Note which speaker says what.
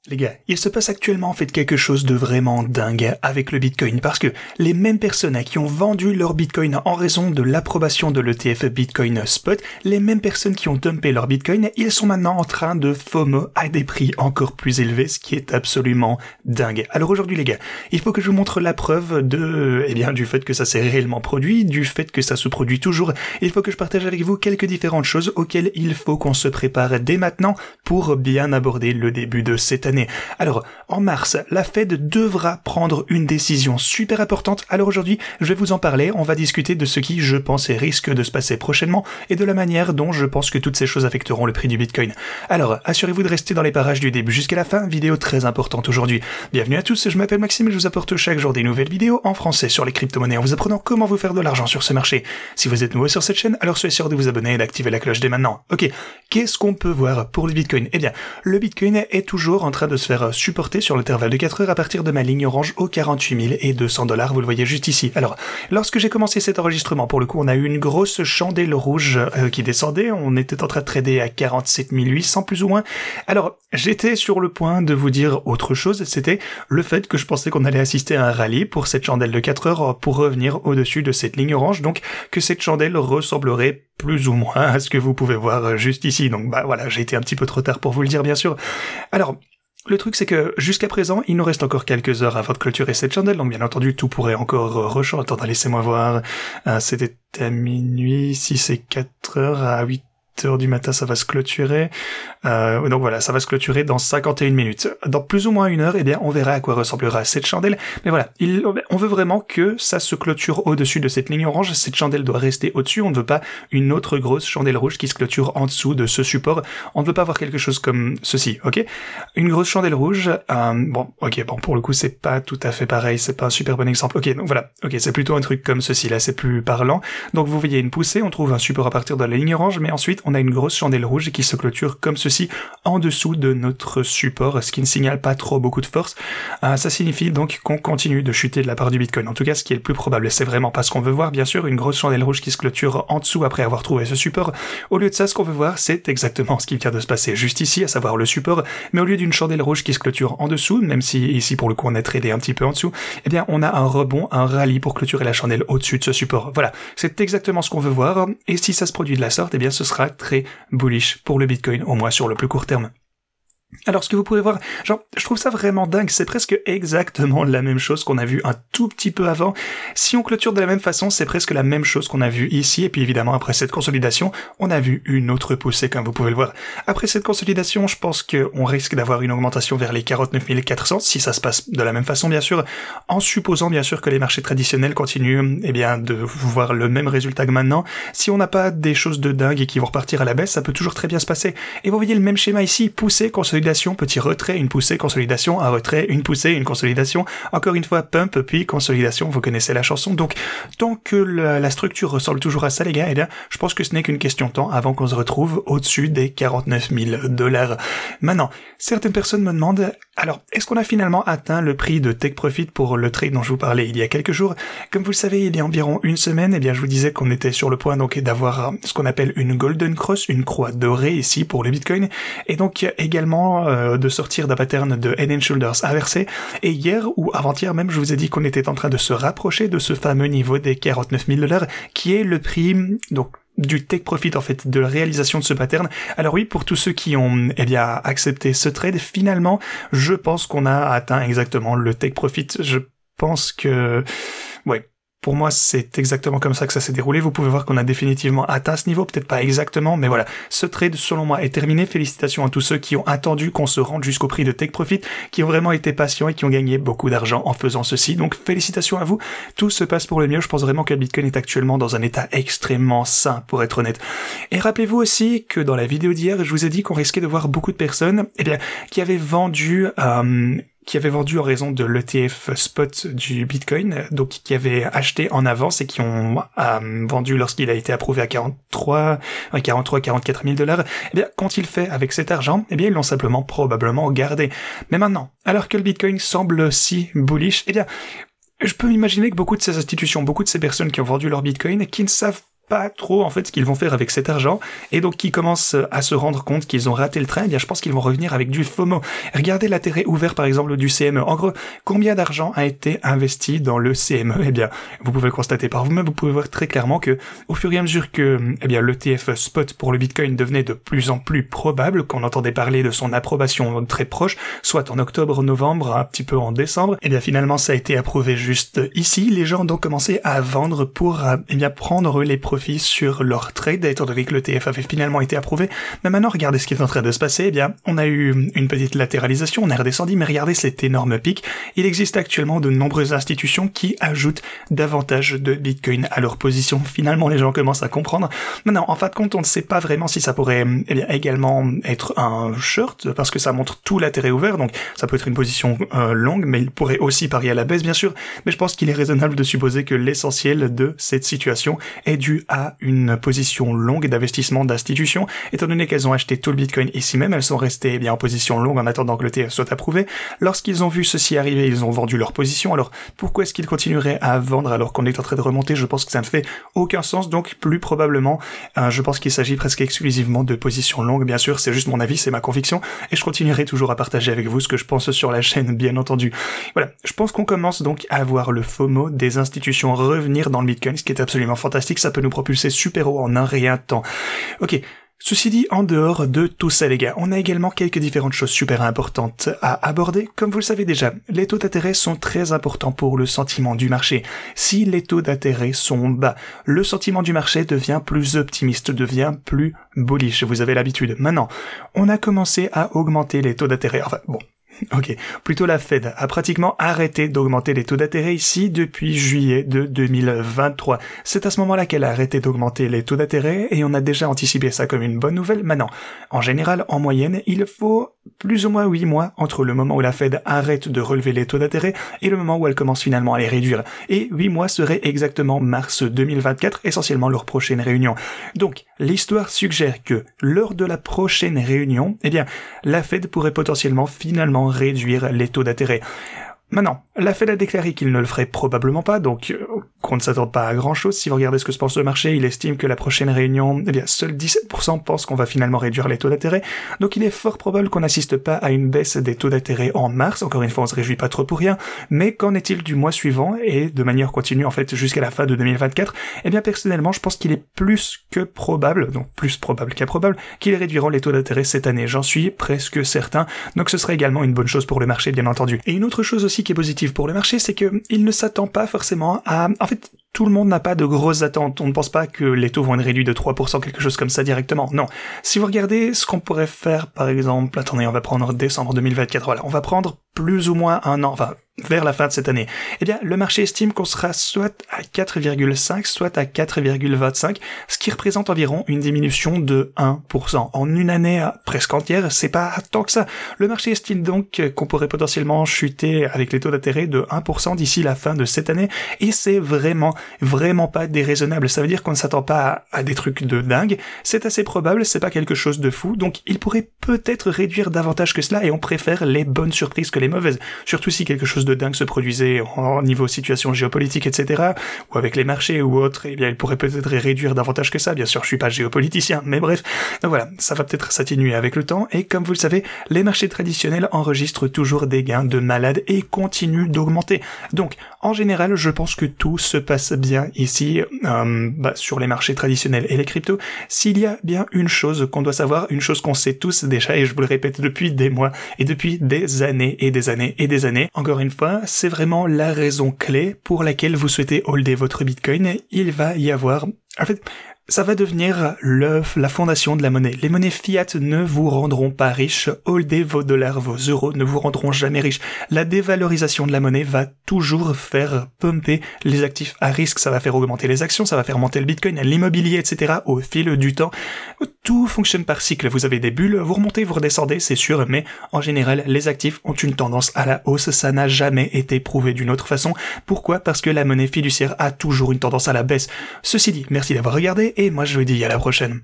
Speaker 1: Les gars, il se passe actuellement en fait quelque chose de vraiment dingue avec le Bitcoin parce que les mêmes personnes qui ont vendu leur Bitcoin en raison de l'approbation de l'ETF Bitcoin Spot, les mêmes personnes qui ont dumpé leur Bitcoin, ils sont maintenant en train de FOMO à des prix encore plus élevés, ce qui est absolument dingue. Alors aujourd'hui les gars, il faut que je vous montre la preuve du fait que ça s'est réellement produit, du fait que ça se produit toujours. Il faut que je partage avec vous quelques différentes choses auxquelles il faut qu'on se prépare dès maintenant pour bien aborder le début de cette année. Alors, en mars, la Fed devra prendre une décision super importante. Alors aujourd'hui, je vais vous en parler. On va discuter de ce qui, je pense, risque de se passer prochainement et de la manière dont je pense que toutes ces choses affecteront le prix du Bitcoin. Alors, assurez-vous de rester dans les parages du début jusqu'à la fin. Vidéo très importante aujourd'hui. Bienvenue à tous, je m'appelle Maxime et je vous apporte chaque jour des nouvelles vidéos en français sur les crypto-monnaies en vous apprenant comment vous faire de l'argent sur ce marché. Si vous êtes nouveau sur cette chaîne, alors soyez sûr de vous abonner et d'activer la cloche dès maintenant. Ok, qu'est-ce qu'on peut voir pour le Bitcoin? Eh bien, le Bitcoin est toujours en train de se faire supporter sur l'intervalle de 4 heures à partir de ma ligne orange aux 48 200 $, vous le voyez juste ici. Alors, lorsque j'ai commencé cet enregistrement, pour le coup, on a eu une grosse chandelle rouge qui descendait, on était en train de trader à 47 800 plus ou moins. Alors, j'étais sur le point de vous dire autre chose, c'était le fait que je pensais qu'on allait assister à un rallye pour cette chandelle de 4 heures pour revenir au-dessus de cette ligne orange, donc que cette chandelle ressemblerait plus ou moins à ce que vous pouvez voir juste ici. Donc bah voilà, j'ai été un petit peu trop tard pour vous le dire bien sûr. Alors, le truc c'est que jusqu'à présent, il nous reste encore quelques heures avant de clôturer cette chandelle, donc bien entendu tout pourrait encore rechanger. Attendez, laissez-moi voir, c'était à minuit, si c'est 4 heures, à 8 heures du matin ça va se clôturer, donc voilà, ça va se clôturer dans 51 minutes. Dans plus ou moins une heure, eh bien on verra à quoi ressemblera cette chandelle, mais voilà, on veut vraiment que ça se clôture au-dessus de cette ligne orange, cette chandelle doit rester au-dessus, on ne veut pas une autre grosse chandelle rouge qui se clôture en dessous de ce support, on ne veut pas avoir quelque chose comme ceci, ok? Une grosse chandelle rouge, bon, pour le coup c'est pas tout à fait pareil, c'est pas un super bon exemple, ok, donc voilà, ok, c'est plutôt un truc comme ceci, là c'est plus parlant, donc vous voyez une poussée, on trouve un support à partir de la ligne orange, mais ensuite on a une grosse chandelle rouge qui se clôture comme ceci en dessous de notre support, ce qui ne signale pas trop beaucoup de force. Ça signifie donc qu'on continue de chuter de la part du Bitcoin. En tout cas, ce qui est le plus probable, et c'est vraiment pas ce qu'on veut voir, bien sûr, une grosse chandelle rouge qui se clôture en dessous après avoir trouvé ce support. Au lieu de ça, ce qu'on veut voir, c'est exactement ce qui vient de se passer juste ici, à savoir le support, mais au lieu d'une chandelle rouge qui se clôture en dessous, même si ici pour le coup on est tradé un petit peu en dessous, eh bien on a un rebond, un rallye pour clôturer la chandelle au-dessus de ce support. Voilà, c'est exactement ce qu'on veut voir, et si ça se produit de la sorte, eh bien ce sera très bullish pour le Bitcoin, au moins sur le plus court terme. Alors ce que vous pouvez voir, genre, je trouve ça vraiment dingue, c'est presque exactement la même chose qu'on a vu un tout petit peu avant. Si on clôture de la même façon, c'est presque la même chose qu'on a vu ici, et puis évidemment après cette consolidation, on a vu une autre poussée comme vous pouvez le voir. Après cette consolidation, je pense qu'on risque d'avoir une augmentation vers les 49 400, si ça se passe de la même façon bien sûr, en supposant bien sûr que les marchés traditionnels continuent de voir le même résultat que maintenant. Si on n'a pas des choses de dingue et qui vont repartir à la baisse, ça peut toujours très bien se passer. Et vous voyez le même schéma ici, poussée, consolidation, petit retrait, une poussée, consolidation, un retrait, une poussée, une consolidation, encore une fois pump, puis consolidation, vous connaissez la chanson. Donc, tant que la structure ressemble toujours à ça, les gars, eh bien, je pense que ce n'est qu'une question de temps avant qu'on se retrouve au-dessus des 49 000 $. Maintenant, certaines personnes me demandent, alors, est-ce qu'on a finalement atteint le prix de Take Profit pour le trade dont je vous parlais il y a quelques jours? Comme vous le savez, il y a environ une semaine, eh bien, je vous disais qu'on était sur le point donc d'avoir ce qu'on appelle une Golden Cross, une croix dorée ici pour le Bitcoin, et donc également de sortir d'un pattern de Head & Shoulders inversé. Et hier ou avant-hier même, je vous ai dit qu'on était en train de se rapprocher de ce fameux niveau des 49 000 $, qui est le prix donc du take profit en fait, de la réalisation de ce pattern. Alors oui, pour tous ceux qui ont accepté ce trade, finalement, je pense qu'on a atteint exactement le take profit. Je pense que pour moi, c'est exactement comme ça que ça s'est déroulé. Vous pouvez voir qu'on a définitivement atteint ce niveau, peut-être pas exactement, mais voilà. Ce trade, selon moi, est terminé. Félicitations à tous ceux qui ont attendu qu'on se rende jusqu'au prix de Take Profit, qui ont vraiment été patients et qui ont gagné beaucoup d'argent en faisant ceci. Donc, félicitations à vous. Tout se passe pour le mieux. Je pense vraiment que le Bitcoin est actuellement dans un état extrêmement sain, pour être honnête. Et rappelez-vous aussi que dans la vidéo d'hier, je vous ai dit qu'on risquait de voir beaucoup de personnes, qui avaient vendu en raison de l'ETF spot du Bitcoin, donc qui avaient acheté en avance et qui ont vendu lorsqu'il a été approuvé à 44 000 $. Eh bien, qu'ont-ils fait avec cet argent? Eh bien, ils l'ont simplement probablement gardé. Mais maintenant, alors que le Bitcoin semble si bullish, eh bien, je peux m'imaginer que beaucoup de ces institutions, beaucoup de ces personnes qui ont vendu leur Bitcoin, qui ne savent pas trop en fait ce qu'ils vont faire avec cet argent, et donc qui commencent à se rendre compte qu'ils ont raté le train, eh bien je pense qu'ils vont revenir avec du FOMO. Regardez l'intérêt ouvert par exemple du CME. En gros, combien d'argent a été investi dans le CME? Eh bien, vous pouvez le constater par vous-même, vous pouvez voir très clairement que au fur et à mesure que l'ETF spot pour le Bitcoin devenait de plus en plus probable, qu'on entendait parler de son approbation très proche, soit en octobre, novembre, un petit peu en décembre, eh bien finalement ça a été approuvé juste ici. Les gens ont donc commencé à vendre pour prendre les profits sur leur trade, étant donné que l'ETF avait finalement été approuvé. Mais maintenant, regardez ce qui est en train de se passer. Eh bien, on a eu une petite latéralisation, on est redescendu, mais regardez cet énorme pic. Il existe actuellement de nombreuses institutions qui ajoutent davantage de Bitcoin à leur position. Finalement, les gens commencent à comprendre. Maintenant, en fin de compte, on ne sait pas vraiment si ça pourrait également être un short, parce que ça montre tout l'intérêt ouvert, donc ça peut être une position longue, mais il pourrait aussi parier à la baisse, bien sûr. Mais je pense qu'il est raisonnable de supposer que l'essentiel de cette situation est dû à une position longue d'investissement d'institutions, étant donné qu'elles ont acheté tout le Bitcoin ici même, elles sont restées en position longue en attendant que le TF soit approuvé. Lorsqu'ils ont vu ceci arriver, ils ont vendu leur position. Alors pourquoi est-ce qu'ils continueraient à vendre alors qu'on est en train de remonter? Je pense que ça ne fait aucun sens, donc plus probablement, je pense qu'il s'agit presque exclusivement de positions longues. Bien sûr, c'est juste mon avis, c'est ma conviction, et je continuerai toujours à partager avec vous ce que je pense sur la chaîne, bien entendu. Voilà, je pense qu'on commence donc à voir le FOMO des institutions revenir dans le Bitcoin, ce qui est absolument fantastique, ça peut nous propulser super haut en un rien de temps. Ok. Ceci dit, en dehors de tout ça les gars, on a également quelques différentes choses super importantes à aborder. Comme vous le savez déjà, les taux d'intérêt sont très importants pour le sentiment du marché. Si les taux d'intérêt sont bas, le sentiment du marché devient plus optimiste, devient plus bullish, vous avez l'habitude. Maintenant, on a commencé à augmenter les taux d'intérêt, enfin bon... Ok, plutôt la Fed a pratiquement arrêté d'augmenter les taux d'intérêt ici depuis juillet de 2023. C'est à ce moment-là qu'elle a arrêté d'augmenter les taux d'intérêt et on a déjà anticipé ça comme une bonne nouvelle. Maintenant, en général, en moyenne, il faut plus ou moins 8 mois entre le moment où la Fed arrête de relever les taux d'intérêt et le moment où elle commence finalement à les réduire. Et 8 mois serait exactement mars 2024, essentiellement leur prochaine réunion. Donc, l'histoire suggère que lors de la prochaine réunion, eh bien, la Fed pourrait potentiellement finalement réduire les taux d'intérêt. Maintenant, la Fed a déclaré qu'il ne le ferait probablement pas, donc qu'on ne s'attend pas à grand-chose. Si vous regardez ce que se pense le marché, il estime que la prochaine réunion, eh bien, seuls 17% pensent qu'on va finalement réduire les taux d'intérêt. Donc il est fort probable qu'on n'assiste pas à une baisse des taux d'intérêt en mars. Encore une fois, on se réjouit pas trop pour rien. Mais qu'en est-il du mois suivant et de manière continue, en fait, jusqu'à la fin de 2024? Eh bien, personnellement, je pense qu'il est plus que probable, donc plus probable qu'improbable, qu'ils réduiront les taux d'intérêt cette année. J'en suis presque certain. Donc ce serait également une bonne chose pour le marché, bien entendu. Et une autre chose aussi qui est positive pour le marché, c'est que il ne s'attend pas forcément à... En fait, tout le monde n'a pas de grosses attentes. On ne pense pas que les taux vont être réduits de 3%, quelque chose comme ça directement. Non. Si vous regardez ce qu'on pourrait faire, par exemple... Attendez, on va prendre décembre 2024. Voilà, on va prendre plus ou moins un an, enfin, vers la fin de cette année. Eh bien, le marché estime qu'on sera soit à 4,5, soit à 4,25, ce qui représente environ une diminution de 1%. En une année presque entière, c'est pas tant que ça. Le marché estime donc qu'on pourrait potentiellement chuter avec les taux d'intérêt de 1% d'ici la fin de cette année, et c'est vraiment pas déraisonnable. Ça veut dire qu'on ne s'attend pas à des trucs de dingue. C'est assez probable, c'est pas quelque chose de fou, donc il pourrait peut-être réduire davantage que cela, et on préfère les bonnes surprises que les mauvaises. Surtout si quelque chose de dingue se produisait en niveau situation géopolitique, etc., ou avec les marchés ou autres, eh bien, il pourrait peut-être réduire davantage que ça. Bien sûr, je suis pas géopoliticien, mais bref. Donc voilà, ça va peut-être s'atténuer avec le temps, et comme vous le savez, les marchés traditionnels enregistrent toujours des gains de malade et continuent d'augmenter. Donc, en général, je pense que tout se passe bien ici, sur les marchés traditionnels et les cryptos. S'il y a bien une chose qu'on doit savoir, une chose qu'on sait tous déjà, et je vous le répète depuis des mois, et depuis des années, et des années, et des années, encore une fois, c'est vraiment la raison clé pour laquelle vous souhaitez holder votre Bitcoin. Il va y avoir... En fait, ça va devenir la fondation de la monnaie. Les monnaies fiat ne vous rendront pas riches. Holdez vos dollars, vos euros ne vous rendront jamais riches. La dévalorisation de la monnaie va toujours faire pumper les actifs à risque. Ça va faire augmenter les actions, ça va faire monter le Bitcoin, l'immobilier, etc. au fil du temps. Tout fonctionne par cycle. Vous avez des bulles, vous remontez, vous redescendez, c'est sûr, mais en général, les actifs ont une tendance à la hausse. Ça n'a jamais été prouvé d'une autre façon. Pourquoi? Parce que la monnaie fiduciaire a toujours une tendance à la baisse. Ceci dit, merci d'avoir regardé, et moi je vous dis à la prochaine.